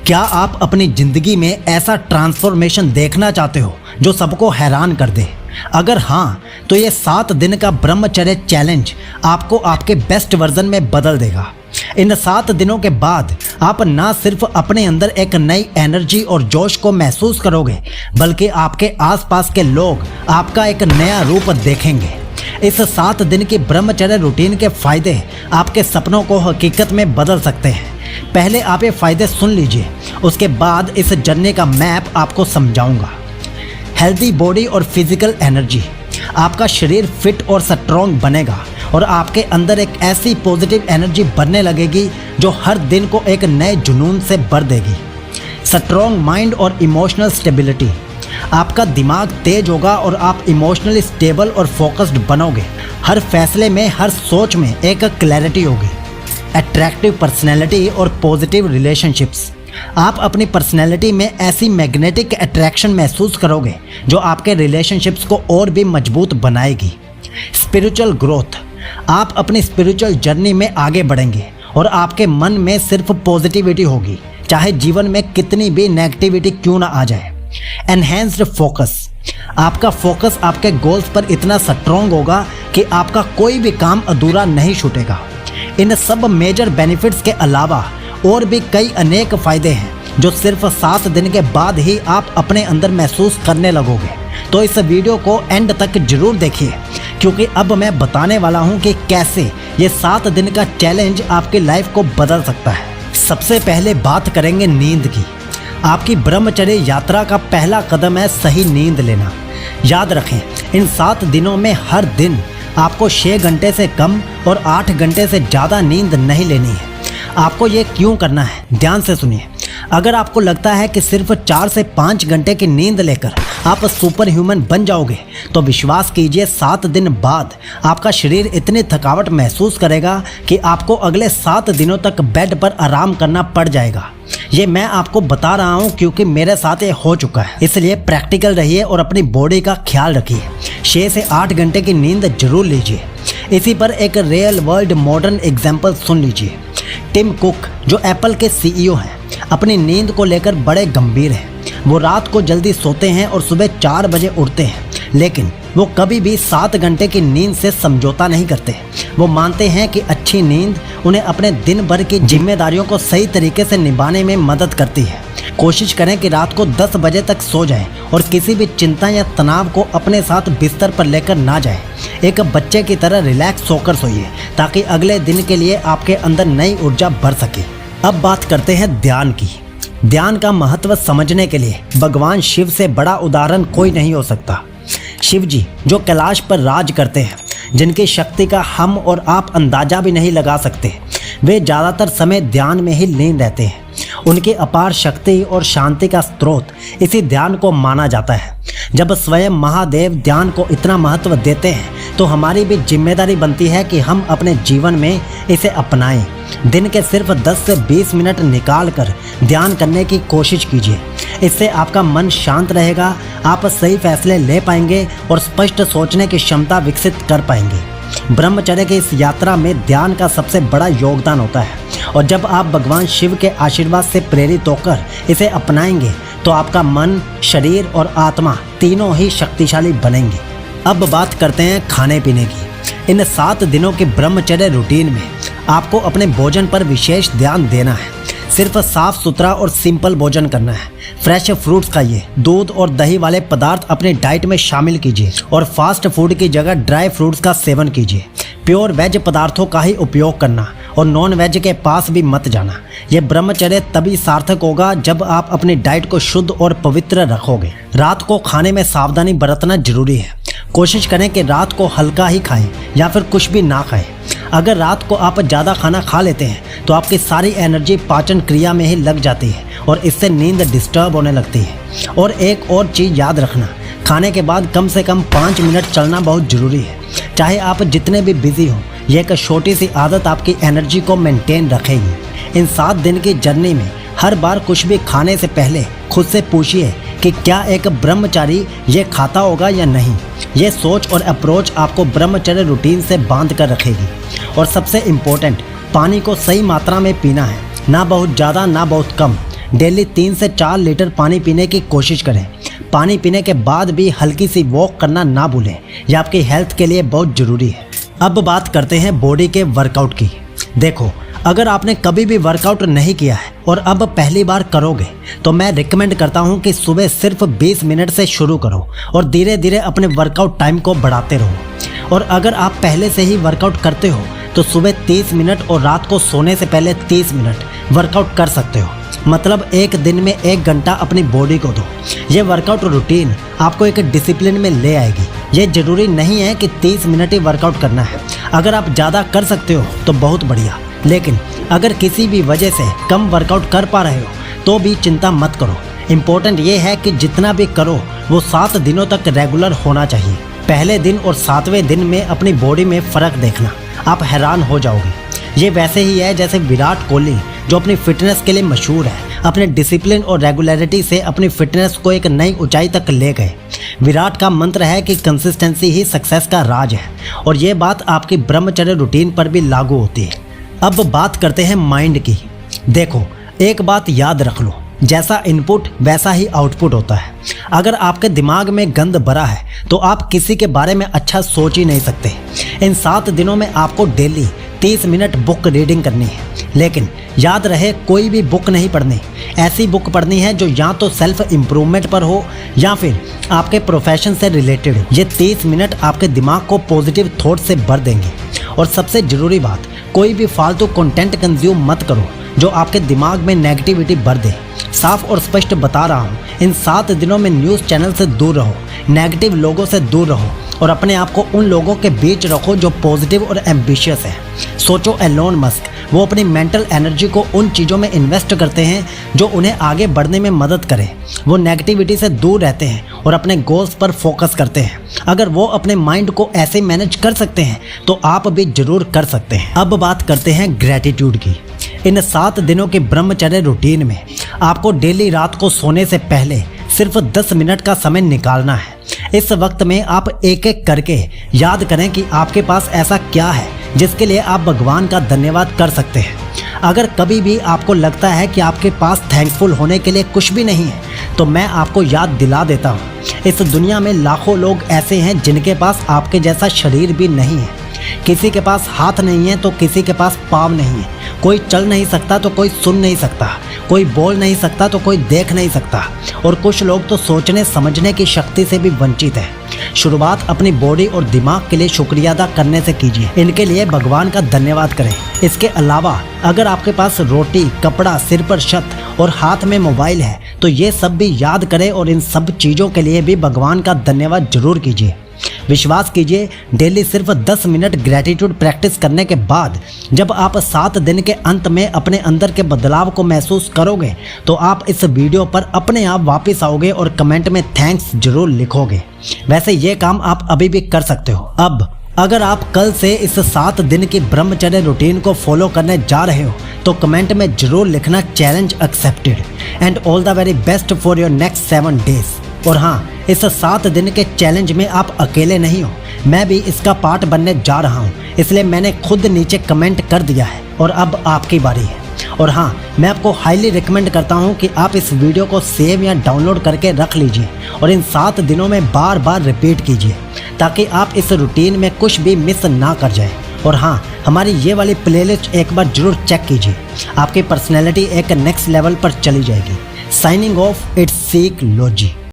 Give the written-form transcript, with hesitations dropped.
क्या आप अपनी ज़िंदगी में ऐसा ट्रांसफॉर्मेशन देखना चाहते हो जो सबको हैरान कर दे? अगर हाँ, तो ये 7 दिन का ब्रह्मचर्य चैलेंज आपको आपके बेस्ट वर्जन में बदल देगा। इन 7 दिनों के बाद आप ना सिर्फ अपने अंदर एक नई एनर्जी और जोश को महसूस करोगे, बल्कि आपके आसपास के लोग आपका एक नया रूप देखेंगे। इस 7 दिन की ब्रह्मचर्य रूटीन के फायदे आपके सपनों को हकीकत में बदल सकते हैं। पहले आप ये फायदे सुन लीजिए, उसके बाद इस जर्नी का मैप आपको समझाऊंगा। हेल्दी बॉडी और फिजिकल एनर्जी, आपका शरीर फिट और स्ट्रॉन्ग बनेगा और आपके अंदर एक ऐसी पॉजिटिव एनर्जी बनने लगेगी जो हर दिन को एक नए जुनून से भर देगी। स्ट्रॉन्ग माइंड और इमोशनल स्टेबिलिटी, आपका दिमाग तेज होगा और आप इमोशनली स्टेबल और फोकस्ड बनोगे। हर फैसले में, हर सोच में एक क्लैरिटी होगी। अट्रैक्टिव पर्सनैलिटी और पॉजिटिव रिलेशनशिप्स, आप अपनी पर्सनैलिटी में ऐसी मैग्नेटिक अट्रैक्शन महसूस करोगे जो आपके रिलेशनशिप्स को और भी मजबूत बनाएगी। स्पिरिचुअल ग्रोथ, आप अपनी स्पिरिचुअल जर्नी में आगे बढ़ेंगे और आपके मन में सिर्फ पॉजिटिविटी होगी, चाहे जीवन में कितनी भी नेगेटिविटी क्यों ना आ जाए। एनहेंस्ड फोकस, आपका फोकस आपके गोल्स पर इतना स्ट्रॉन्ग होगा कि आपका कोई भी काम अधूरा नहीं छूटेगा। इन सब मेजर बेनिफिट्स के अलावा और भी कई अनेक फ़ायदे हैं जो सिर्फ 7 दिन के बाद ही आप अपने अंदर महसूस करने लगोगे। तो इस वीडियो को एंड तक जरूर देखिए, क्योंकि अब मैं बताने वाला हूं कि कैसे ये 7 दिन का चैलेंज आपकी लाइफ को बदल सकता है। सबसे पहले बात करेंगे नींद की। आपकी ब्रह्मचर्य यात्रा का पहला कदम है सही नींद लेना। याद रखें, इन 7 दिनों में हर दिन आपको 6 घंटे से कम और 8 घंटे से ज़्यादा नींद नहीं लेनी है। आपको ये क्यों करना है, ध्यान से सुनिए। अगर आपको लगता है कि सिर्फ 4 से 5 घंटे की नींद लेकर आप सुपर ह्यूमन बन जाओगे, तो विश्वास कीजिए 7 दिन बाद आपका शरीर इतनी थकावट महसूस करेगा कि आपको अगले 7 दिनों तक बेड पर आराम करना पड़ जाएगा। ये मैं आपको बता रहा हूँ क्योंकि मेरे साथ ये हो चुका है, इसलिए प्रैक्टिकल रहिए और अपनी बॉडी का ख्याल रखिए। 6 से 8 घंटे की नींद जरूर लीजिए। इसी पर एक रियल वर्ल्ड मॉडर्न एग्जाम्पल सुन लीजिए। टिम कुक, जो एप्पल के CEO हैं, अपनी नींद को लेकर बड़े गंभीर हैं। वो रात को जल्दी सोते हैं और सुबह 4 बजे उठते हैं, लेकिन वो कभी भी 7 घंटे की नींद से समझौता नहीं करते। वो मानते हैं कि अच्छी नींद उन्हें अपने दिन भर की जिम्मेदारियों को सही तरीके से निभाने में मदद करती है। कोशिश करें कि रात को 10 बजे तक सो जाएं और किसी भी चिंता या तनाव को अपने साथ बिस्तर पर लेकर ना जाएं। एक बच्चे की तरह रिलैक्स होकर सोइए ताकि अगले दिन के लिए आपके अंदर नई ऊर्जा भर सके। अब बात करते हैं ध्यान की। ध्यान का महत्व समझने के लिए भगवान शिव से बड़ा उदाहरण कोई नहीं हो सकता। शिव जी, जो कैलाश पर राज करते हैं, जिनकी शक्ति का हम और आप अंदाजा भी नहीं लगा सकते, वे ज़्यादातर समय ध्यान में ही लीन रहते हैं। उनकी अपार शक्ति और शांति का स्रोत इसी ध्यान को माना जाता है। जब स्वयं महादेव ध्यान को इतना महत्व देते हैं, तो हमारी भी जिम्मेदारी बनती है कि हम अपने जीवन में इसे अपनाएं। दिन के सिर्फ 10 से 20 मिनट निकाल कर ध्यान करने की कोशिश कीजिए। इससे आपका मन शांत रहेगा, आप सही फैसले ले पाएंगे और स्पष्ट सोचने की क्षमता विकसित कर पाएंगे। ब्रह्मचर्य की इस यात्रा में ध्यान का सबसे बड़ा योगदान होता है, और जब आप भगवान शिव के आशीर्वाद से प्रेरित होकर इसे अपनाएंगे, तो आपका मन, शरीर और आत्मा तीनों ही शक्तिशाली बनेंगे। अब बात करते हैं खाने पीने की। इन 7 दिनों के ब्रह्मचर्य रूटीन में आपको अपने भोजन पर विशेष ध्यान देना है। सिर्फ साफ सुथरा और सिंपल भोजन करना है। फ्रेश फ्रूट्स खाइए, दूध और दही वाले पदार्थ अपनी डाइट में शामिल कीजिए और फास्ट फूड की जगह ड्राई फ्रूट्स का सेवन कीजिए। प्योर वेज पदार्थों का ही उपयोग करना और नॉन वेज के पास भी मत जाना। ये ब्रह्मचर्य तभी सार्थक होगा जब आप अपनी डाइट को शुद्ध और पवित्र रखोगे। रात को खाने में सावधानी बरतना जरूरी है। कोशिश करें कि रात को हल्का ही खाएं या फिर कुछ भी ना खाएं। अगर रात को आप ज़्यादा खाना खा लेते हैं, तो आपकी सारी एनर्जी पाचन क्रिया में ही लग जाती है और इससे नींद डिस्टर्ब होने लगती है। और एक और चीज़ याद रखना, खाने के बाद कम से कम 5 मिनट चलना बहुत ज़रूरी है। चाहे आप जितने भी बिजी हो, ये एक छोटी सी आदत आपकी एनर्जी को मेंटेन रखेगी। इन 7 दिन की जर्नी में हर बार कुछ भी खाने से पहले खुद से पूछिए कि क्या एक ब्रह्मचारी ये खाता होगा या नहीं। ये सोच और अप्रोच आपको ब्रह्मचर्य रूटीन से बांध कर रखेगी। और सबसे इम्पोर्टेंट, पानी को सही मात्रा में पीना है, ना बहुत ज़्यादा ना बहुत कम। डेली 3 से 4 लीटर पानी पीने की कोशिश करें। पानी पीने के बाद भी हल्की सी वॉक करना ना भूलें, यह आपकी हेल्थ के लिए बहुत ज़रूरी है। अब बात करते हैं बॉडी के वर्कआउट की। देखो, अगर आपने कभी भी वर्कआउट नहीं किया है और अब पहली बार करोगे तो मैं रिकमेंड करता हूं कि सुबह सिर्फ 20 मिनट से शुरू करो और धीरे धीरे अपने वर्कआउट टाइम को बढ़ाते रहो। और अगर आप पहले से ही वर्कआउट करते हो तो सुबह 30 मिनट और रात को सोने से पहले 30 मिनट वर्कआउट कर सकते हो। मतलब एक दिन में 1 घंटा अपनी बॉडी को दो। ये वर्कआउट रूटीन आपको एक डिसिप्लिन में ले आएगी। ये ज़रूरी नहीं है कि 30 मिनट ही वर्कआउट करना है। अगर आप ज़्यादा कर सकते हो तो बहुत बढ़िया, लेकिन अगर किसी भी वजह से कम वर्कआउट कर पा रहे हो तो भी चिंता मत करो। इम्पोर्टेंट ये है कि जितना भी करो वो 7 दिनों तक रेगुलर होना चाहिए। पहले दिन और 7वें दिन में अपनी बॉडी में फ़र्क देखना, आप हैरान हो जाओगे। ये वैसे ही है जैसे विराट कोहली जो अपनी फिटनेस के लिए मशहूर है, अपने डिसिप्लिन और रेगुलरिटी से अपनी फिटनेस को एक नई ऊंचाई तक ले गए। विराट का मंत्र है कि कंसिस्टेंसी ही सक्सेस का राज है, और ये बात आपकी ब्रह्मचर्य रूटीन पर भी लागू होती है। अब बात करते हैं माइंड की। देखो, एक बात याद रख लो, जैसा इनपुट वैसा ही आउटपुट होता है। अगर आपके दिमाग में गंद भरा है तो आप किसी के बारे में अच्छा सोच ही नहीं सकते। इन 7 दिनों में आपको डेली 30 मिनट बुक रीडिंग करनी है, लेकिन याद रहे कोई भी बुक नहीं पढ़नी। ऐसी बुक पढ़नी है जो या तो सेल्फ इम्प्रूवमेंट पर हो या फिर आपके प्रोफेशन से रिलेटेड हो। ये 30 मिनट आपके दिमाग को पॉजिटिव थॉट से भर देंगे। और सबसे ज़रूरी बात, कोई भी फालतू कंटेंट कंज्यूम मत करो जो आपके दिमाग में नेगेटिविटी भर दे। साफ और स्पष्ट बता रहा हूँ, इन 7 दिनों में न्यूज़ चैनल से दूर रहो, नेगेटिव लोगों से दूर रहो और अपने आप को उन लोगों के बीच रखो जो पॉजिटिव और एम्बिशियस है। सोचो एलोन मस्क, वो अपनी मेंटल एनर्जी को उन चीज़ों में इन्वेस्ट करते हैं जो उन्हें आगे बढ़ने में मदद करे। वो नेगेटिविटी से दूर रहते हैं और अपने गोल्स पर फोकस करते हैं। अगर वो अपने माइंड को ऐसे मैनेज कर सकते हैं तो आप भी जरूर कर सकते हैं। अब बात करते हैं ग्रैटिट्यूड की। इन 7 दिनों के ब्रह्मचर्य रूटीन में आपको डेली रात को सोने से पहले सिर्फ 10 मिनट का समय निकालना है। इस वक्त में आप एक एक करके याद करें कि आपके पास ऐसा क्या है जिसके लिए आप भगवान का धन्यवाद कर सकते हैं। अगर कभी भी आपको लगता है कि आपके पास थैंकफुल होने के लिए कुछ भी नहीं है तो मैं आपको याद दिला देता हूँ, इस दुनिया में लाखों लोग ऐसे हैं जिनके पास आपके जैसा शरीर भी नहीं है। किसी के पास हाथ नहीं है तो किसी के पास पाँव नहीं है। कोई चल नहीं सकता तो कोई सुन नहीं सकता, कोई बोल नहीं सकता तो कोई देख नहीं सकता, और कुछ लोग तो सोचने समझने की शक्ति से भी वंचित है। शुरुआत अपनी बॉडी और दिमाग के लिए शुक्रिया अदा करने से कीजिए। इनके लिए भगवान का धन्यवाद करें। इसके अलावा अगर आपके पास रोटी, कपड़ा, सिर पर छत और हाथ में मोबाइल है तो ये सब भी याद करें और इन सब चीज़ों के लिए भी भगवान का धन्यवाद जरूर कीजिए। विश्वास कीजिए, डेली सिर्फ 10 मिनट ग्रैटिट्यूड प्रैक्टिस करने के बाद जब आप 7 दिन के अंत में अपने अंदर के बदलाव को महसूस करोगे तो आप इस वीडियो पर अपने आप वापस आओगे और कमेंट में थैंक्स जरूर लिखोगे। वैसे ये काम आप अभी भी कर सकते हो। अब अगर आप कल से इस 7 दिन की ब्रह्मचर्य रूटीन को फॉलो करने जा रहे हो तो कमेंट में जरूर लिखना challenge accepted and all the very best for your next 7 days. और हाँ, इस 7 दिन के चैलेंज में आप अकेले नहीं हो, मैं भी इसका पार्ट बनने जा रहा हूँ, इसलिए मैंने खुद नीचे कमेंट कर दिया है और अब आपकी बारी है। और हाँ, मैं आपको हाईली रिकमेंड करता हूँ कि आप इस वीडियो को सेव या डाउनलोड करके रख लीजिए और इन 7 दिनों में बार बार रिपीट कीजिए ताकि आप इस रूटीन में कुछ भी मिस ना कर जाए। और हाँ, हमारी ये वाली प्लेलिस्ट एक बार जरूर चेक कीजिए, आपकी पर्सनैलिटी एक नेक्स्ट लेवल पर चली जाएगी। Signing off, it's seek logy.